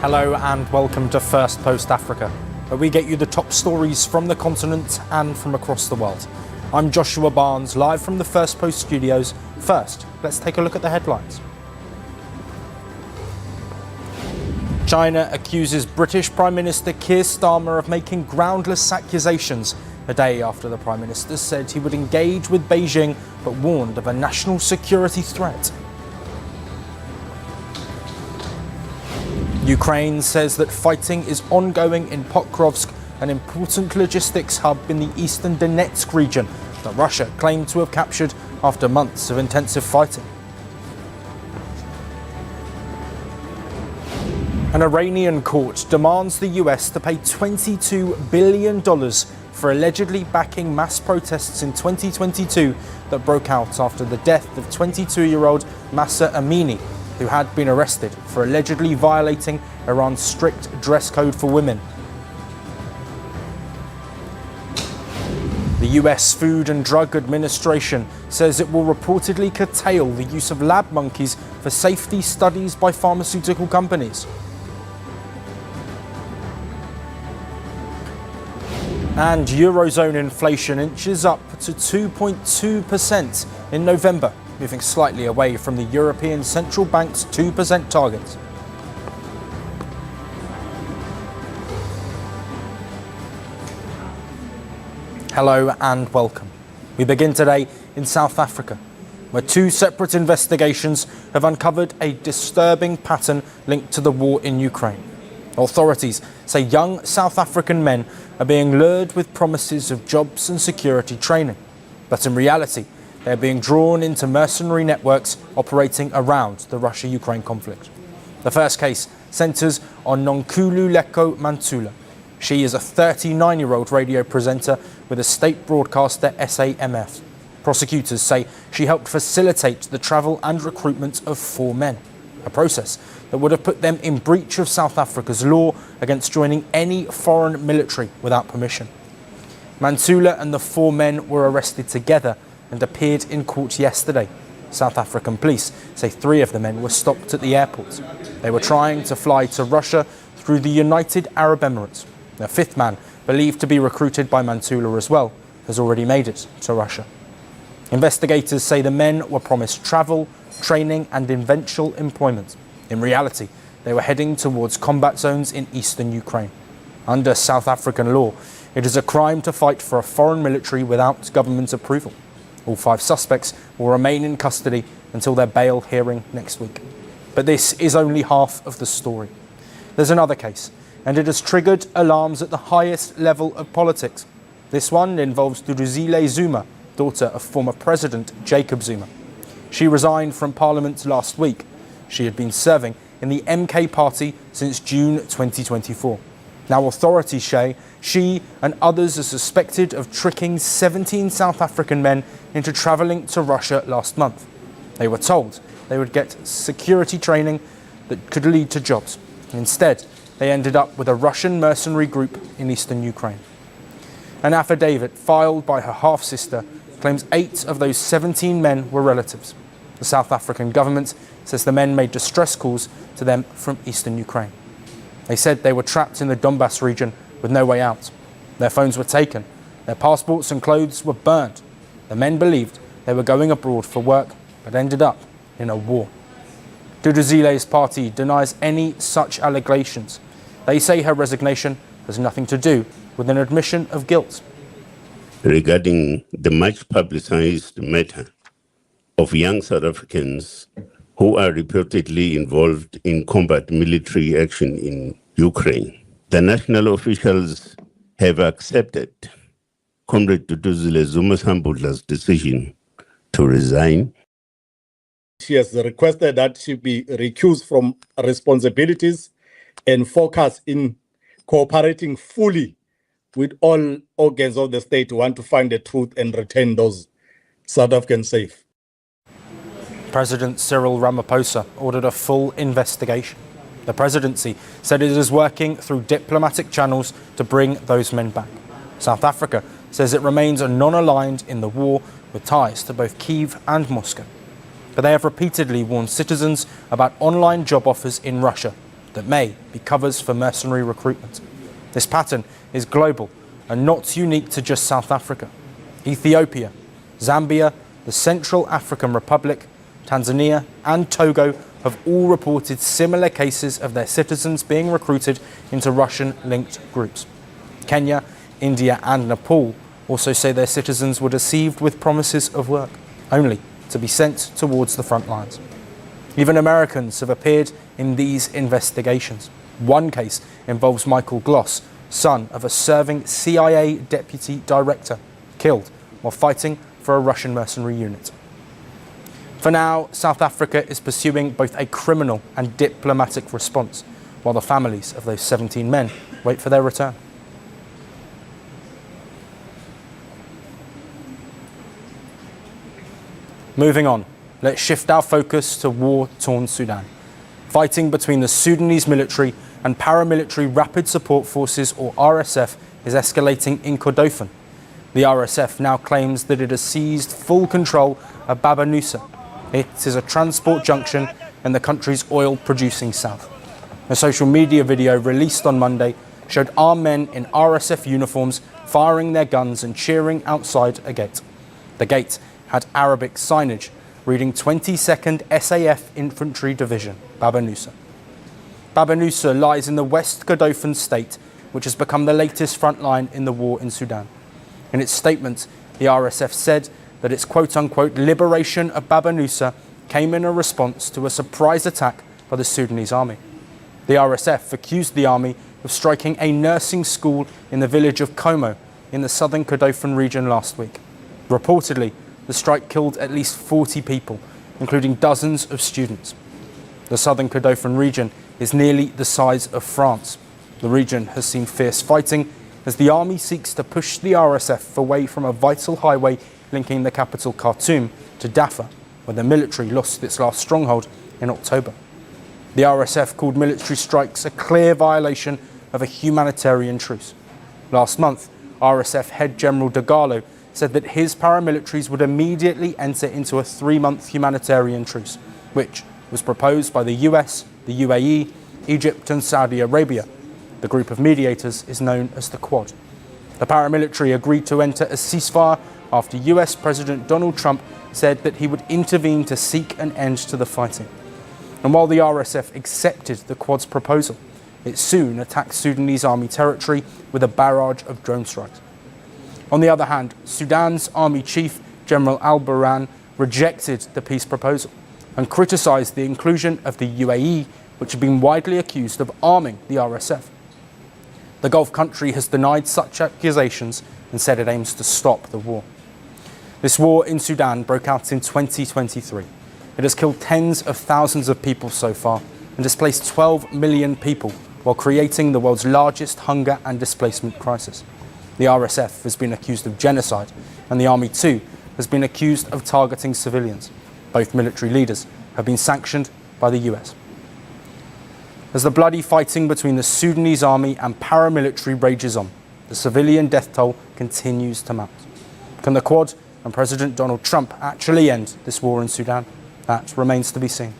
Hello and welcome to Firstpost Africa, where we get you the top stories from the continent and from across the world. I'm Joshua Barnes, live from the Firstpost studios. First, let's take a look at the headlines. China accuses British Prime Minister Keir Starmer of making groundless accusations a day after the Prime Minister said he would engage with Beijing but warned of a national security threat. Ukraine says that fighting is ongoing in Pokrovsk, an important logistics hub in the eastern Donetsk region that Russia claimed to have captured after months of intensive fighting. An Iranian court demands the US to pay $22 billion for allegedly backing mass protests in 2022 that broke out after the death of 22-year-old Mahsa Amini, who had been arrested for allegedly violating Iran's strict dress code for women. The US Food and Drug Administration says it will reportedly curtail the use of lab monkeys for safety studies by pharmaceutical companies. And Eurozone inflation inches up to 2.2% in November, moving slightly away from the European Central Bank's 2% target. Hello and welcome. We begin today in South Africa, where two separate investigations have uncovered a disturbing pattern linked to the war in Ukraine. Authorities say young South African men are being lured with promises of jobs and security training, but in reality, they are being drawn into mercenary networks operating around the Russia-Ukraine conflict. The first case centres on Nonkululeko Mantula. She is a 39-year-old radio presenter with a state broadcaster SAMF. Prosecutors say she helped facilitate the travel and recruitment of 4 men, a process that would have put them in breach of South Africa's law against joining any foreign military without permission. Mantula and the 4 men were arrested together and appeared in court yesterday. South African police say 3 of the men were stopped at the airport. They were trying to fly to Russia through the United Arab Emirates. A 5th man, believed to be recruited by Mantula as well, has already made it to Russia. Investigators say the men were promised travel, training and eventual employment. In reality, they were heading towards combat zones in eastern Ukraine. Under South African law, it is a crime to fight for a foreign military without government approval. All 5 suspects will remain in custody until their bail hearing next week. But this is only half of the story. There's another case, and it has triggered alarms at the highest level of politics. This one involves Duduzile Zuma, daughter of former President Jacob Zuma. She resigned from Parliament last week. She had been serving in the MK party since June 2024. Now authorities say she and others are suspected of tricking 17 South African men into travelling to Russia last month. They were told they would get security training that could lead to jobs. Instead, they ended up with a Russian mercenary group in eastern Ukraine. An affidavit filed by her half-sister claims 8 of those 17 men were relatives. The South African government says the men made distress calls to them from eastern Ukraine. They said they were trapped in the Donbas region with no way out. Their phones were taken, their passports and clothes were burned. The men believed they were going abroad for work, but ended up in a war. Duduzile's party denies any such allegations. They say her resignation has nothing to do with an admission of guilt. Regarding the much publicized matter of young South Africans who are reportedly involved in combat military action in Ukraine, the national officials have accepted Comrade Duduzile Zuma's Hambudla's decision to resign. She has requested that she be recused from responsibilities and focus in cooperating fully with all organs of the state who want to find the truth and return those South Africans safe. President Cyril Ramaphosa ordered a full investigation. The presidency said it is working through diplomatic channels to bring those men back. South Africa says it remains non-aligned in the war with ties to both Kyiv and Moscow. But they have repeatedly warned citizens about online job offers in Russia, that may be covers for mercenary recruitment. This pattern is global and not unique to just South Africa. Ethiopia, Zambia, the Central African Republic, Tanzania and Togo have all reported similar cases of their citizens being recruited into Russian-linked groups. Kenya, India and Nepal also say their citizens were deceived with promises of work, only to be sent towards the front lines. Even Americans have appeared in these investigations. One case involves Michael Gloss, son of a serving CIA deputy director, killed while fighting for a Russian mercenary unit. For now, South Africa is pursuing both a criminal and diplomatic response, while the families of those 17 men wait for their return. Moving on, let's shift our focus to war-torn Sudan. Fighting between the Sudanese military and paramilitary Rapid Support Forces, or RSF, is escalating in Kordofan. The RSF now claims that it has seized full control of Baba Nusa. It is a transport junction in the country's oil-producing south. A social media video released on Monday showed armed men in RSF uniforms firing their guns and cheering outside a gate. The gate had Arabic signage reading 22nd SAF Infantry Division, Baba Nusa. Baba Nusa lies in the West Kordofan state, which has become the latest front line in the war in Sudan. In its statement, the RSF said that its quote-unquote liberation of Baba Nusa came in a response to a surprise attack by the Sudanese army. The RSF accused the army of striking a nursing school in the village of Como in the southern Kordofan region last week. Reportedly, the strike killed at least 40 people, including dozens of students. The southern Kordofan region is nearly the size of France. The region has seen fierce fighting as the army seeks to push the RSF away from a vital highway linking the capital Khartoum to Darfur, where the military lost its last stronghold in October. The RSF called military strikes a clear violation of a humanitarian truce. Last month, RSF head General Dagalo said that his paramilitaries would immediately enter into a 3-month humanitarian truce, which was proposed by the US, the UAE, Egypt and Saudi Arabia. The group of mediators is known as the Quad. The paramilitary agreed to enter a ceasefire after US President Donald Trump said that he would intervene to seek an end to the fighting. And while the RSF accepted the Quad's proposal, it soon attacked Sudanese army territory with a barrage of drone strikes. On the other hand, Sudan's army chief, General al-Burhan, rejected the peace proposal and criticised the inclusion of the UAE, which had been widely accused of arming the RSF. The Gulf country has denied such accusations and said it aims to stop the war. This war in Sudan broke out in 2023. It has killed tens of thousands of people so far and displaced 12 million people while creating the world's largest hunger and displacement crisis. The RSF has been accused of genocide, and the army too has been accused of targeting civilians. Both military leaders have been sanctioned by the US. As the bloody fighting between the Sudanese army and paramilitary rages on, the civilian death toll continues to mount. Can the Quad and President Donald Trump actually end this war in Sudan? That remains to be seen.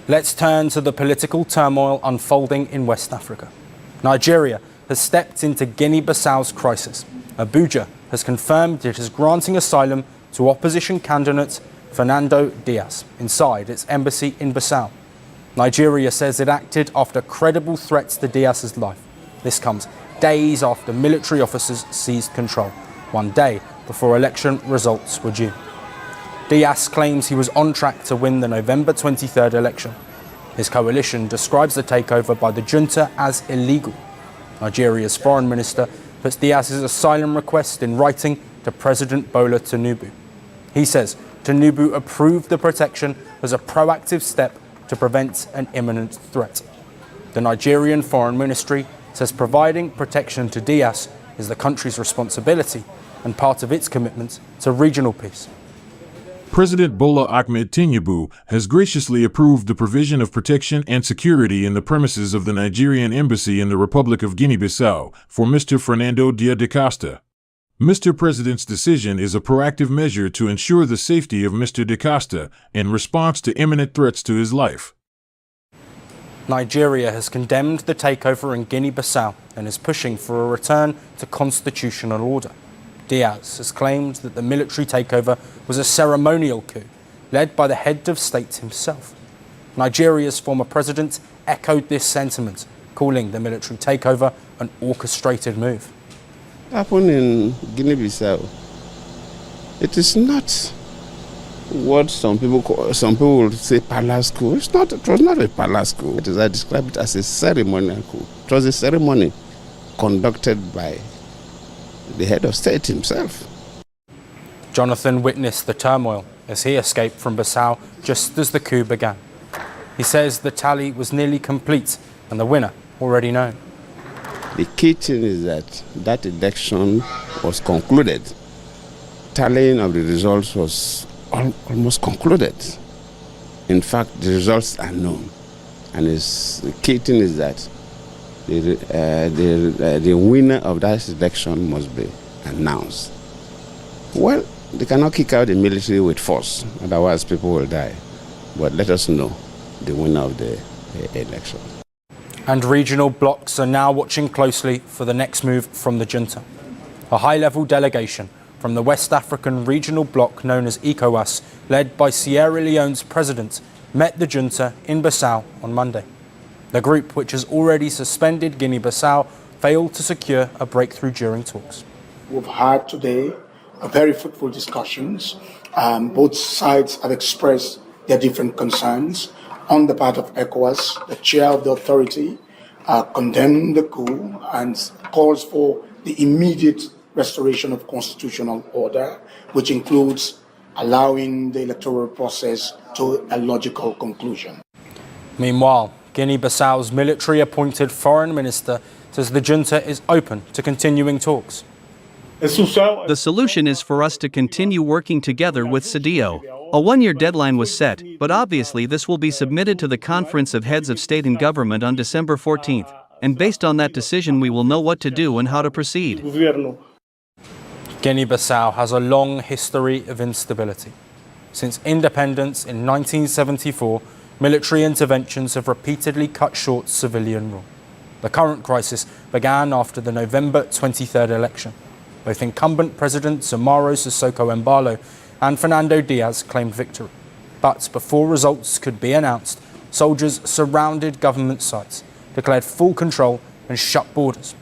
Let's turn to the political turmoil unfolding in West Africa. Nigeria has stepped into Guinea-Bissau's crisis. Abuja has confirmed it is granting asylum to opposition candidate Fernando Diaz inside its embassy in Bissau. Nigeria says it acted after credible threats to Diaz's life. This comes days after military officers seized control, one day before election results were due. Diaz claims he was on track to win the November 23rd election. His coalition describes the takeover by the junta as illegal. Nigeria's foreign minister puts Diaz's asylum request in writing to President Bola Tinubu. He says Tinubu approved the protection as a proactive step to prevent an imminent threat. The Nigerian Foreign Ministry says providing protection to Diaz is the country's responsibility and part of its commitment to regional peace. President Bola Ahmed Tinubu has graciously approved the provision of protection and security in the premises of the Nigerian embassy in the Republic of Guinea-Bissau for Mr. Fernando Diaz da Costa. Mr. President's decision is a proactive measure to ensure the safety of Mr. Da Costa in response to imminent threats to his life. Nigeria has condemned the takeover in Guinea-Bissau and is pushing for a return to constitutional order. Diaz has claimed that the military takeover was a ceremonial coup led by the head of state himself. Nigeria's former president echoed this sentiment, calling the military takeover an orchestrated move. Happened in Guinea-Bissau. It is not what some people would say palace coup. It was not a palace coup. I describe it as a ceremonial coup. It was a ceremony conducted by the head of state himself. Jonathan witnessed the turmoil as he escaped from Bissau just as the coup began. He says the tally was nearly complete and the winner already known. The key thing is that election was concluded. Tallying of the results was almost concluded. In fact, the results are known. And the key thing is that the winner of that election must be announced. Well, they cannot kick out the military with force, otherwise people will die. But let us know the winner of the election. And regional blocs are now watching closely for the next move from the junta. A high-level delegation from the West African regional bloc known as ECOWAS, led by Sierra Leone's president, met the junta in Bissau on Monday. The group, which has already suspended Guinea-Bissau, failed to secure a breakthrough during talks. We've had today a very fruitful discussions. Both sides have expressed their different concerns. On the part of ECOWAS, the chair of the authority condemned the coup and calls for the immediate restoration of constitutional order, which includes allowing the electoral process to a logical conclusion. Meanwhile, Guinea-Bissau's military-appointed foreign minister says the junta is open to continuing talks. The solution is for us to continue working together with CEDEAO. A one-year deadline was set, but obviously this will be submitted to the Conference of Heads of State and Government on December 14th, and based on that decision we will know what to do and how to proceed. Guinea-Bissau has a long history of instability. Since independence in 1974, military interventions have repeatedly cut short civilian rule. The current crisis began after the November 23rd election. Both incumbent President Umaro Sissoco Embalo and Fernando Diaz claimed victory. But before results could be announced, soldiers surrounded government sites, declared full control and shut borders.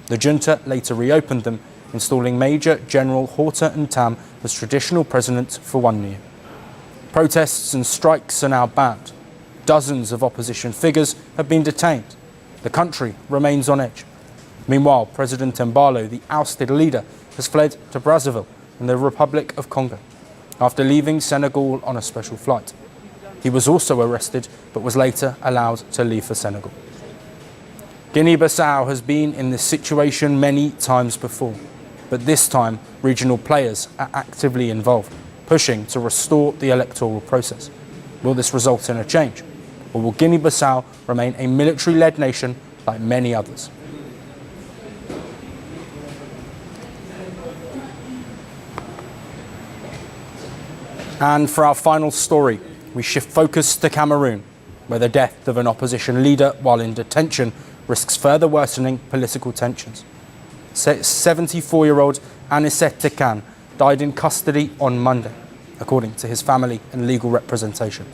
The junta later reopened them, installing Major General Horta Ntam as traditional president for 1 year. Protests and strikes are now banned. Dozens of opposition figures have been detained. The country remains on edge. Meanwhile, President Embalo, the ousted leader, has fled to Brazzaville in the Republic of Congo after leaving Senegal on a special flight. He was also arrested but was later allowed to leave for Senegal. Guinea-Bissau has been in this situation many times before, but this time regional players are actively involved, pushing to restore the electoral process. Will this result in a change, or will Guinea-Bissau remain a military-led nation like many others? And for our final story, we shift focus to Cameroon, where the death of an opposition leader while in detention risks further worsening political tensions. 74-year-old Anissette Tekan died in custody on Monday, according to his family and legal representation.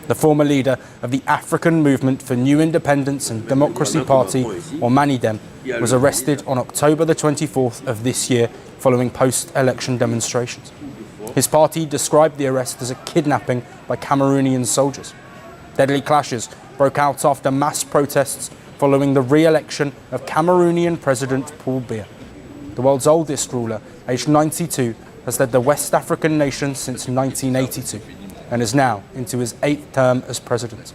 The former leader of the African Movement for New Independence and Democracy Party, or MANIDEM, was arrested on October the 24th of this year following post-election demonstrations. His party described the arrest as a kidnapping by Cameroonian soldiers. Deadly clashes broke out after mass protests following the re-election of Cameroonian President Paul Biya. The world's oldest ruler, aged 92, has led the West African nation since 1982 and is now into his 8th term as president.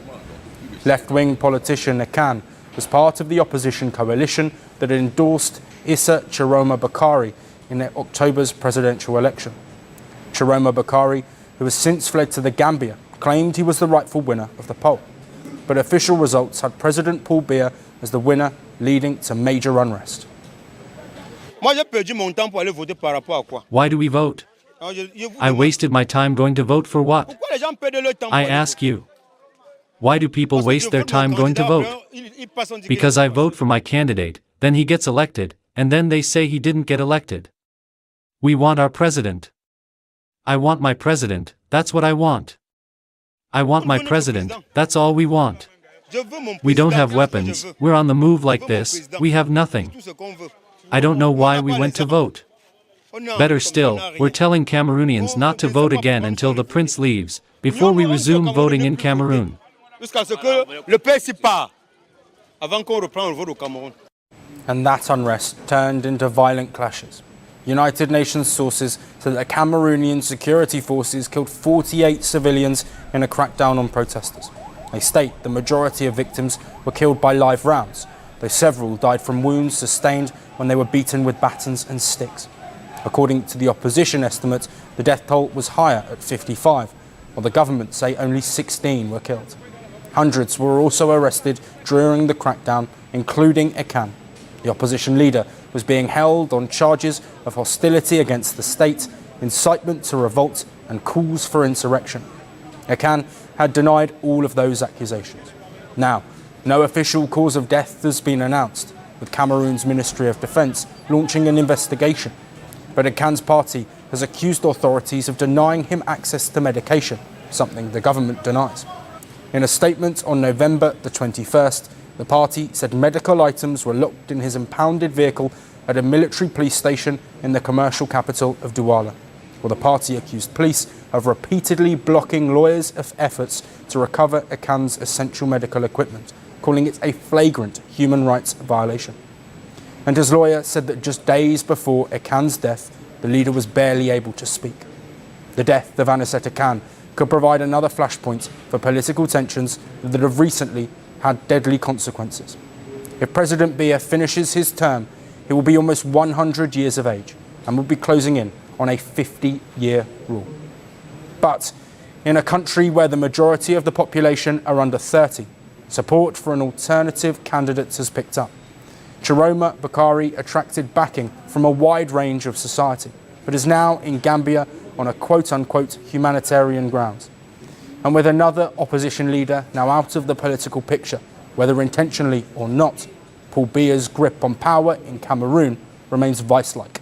Left-wing politician Akan was part of the opposition coalition that endorsed Issa Chiroma Bakari in October's presidential election. Chiroma Bakari, who has since fled to the Gambia, claimed he was the rightful winner of the poll. But official results had President Paul Biya as the winner, leading to major unrest. Why do we vote? I wasted my time going to vote for what? I ask you. Why do people waste their time going to vote? Because I vote for my candidate, then he gets elected, and then they say he didn't get elected. We want our president. I want my president, that's what I want. I want my president, that's all we want. We don't have weapons, we're on the move like this, we have nothing. I don't know why we went to vote. Better still, we're telling Cameroonians not to vote again until the prince leaves, before we resume voting in Cameroon. And that unrest turned into violent clashes. United Nations sources said that the Cameroonian security forces killed 48 civilians in a crackdown on protesters. They state the majority of victims were killed by live rounds, though several died from wounds sustained when they were beaten with batons and sticks. According to the opposition estimates, the death toll was higher at 55, while the government say only 16 were killed. Hundreds were also arrested during the crackdown, including Ekan. The opposition leader was being held on charges of hostility against the state, incitement to revolt, and calls for insurrection. Ekan had denied all of those accusations. Now, no official cause of death has been announced, with Cameroon's Ministry of Defence launching an investigation. But Ekan's party has accused authorities of denying him access to medication, something the government denies. In a statement on November the 21st, the party said medical items were locked in his impounded vehicle at a military police station in the commercial capital of Douala, while the party accused police of repeatedly blocking lawyers' efforts to recover Ekan's essential medical equipment, calling it a flagrant human rights violation. And his lawyer said that just days before Ekan's death, the leader was barely able to speak. The death of Anicet Ekan could provide another flashpoint for political tensions that have recently had deadly consequences. If President Biya finishes his term, he will be almost 100 years of age and will be closing in on a 50-year rule. But in a country where the majority of the population are under 30, support for an alternative candidate has picked up. Chiroma Bakari attracted backing from a wide range of society, but is now in Gambia on a quote-unquote humanitarian grounds. And with another opposition leader now out of the political picture, whether intentionally or not, Paul Biya's grip on power in Cameroon remains vice-like.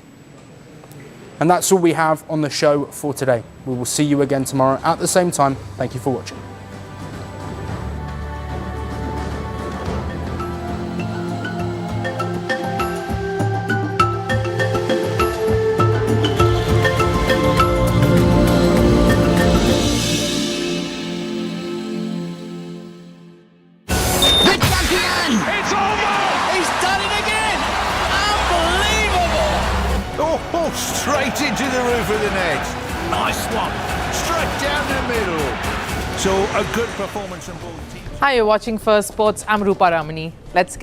And that's all we have on the show for today. We will see you again tomorrow at the same time. Thank you for watching. Straight into the roof of the net. Nice one. Straight down the middle. So a good performance from both teams. Hi, you're watching First Sports. I'm Rupa Ramani. Let's get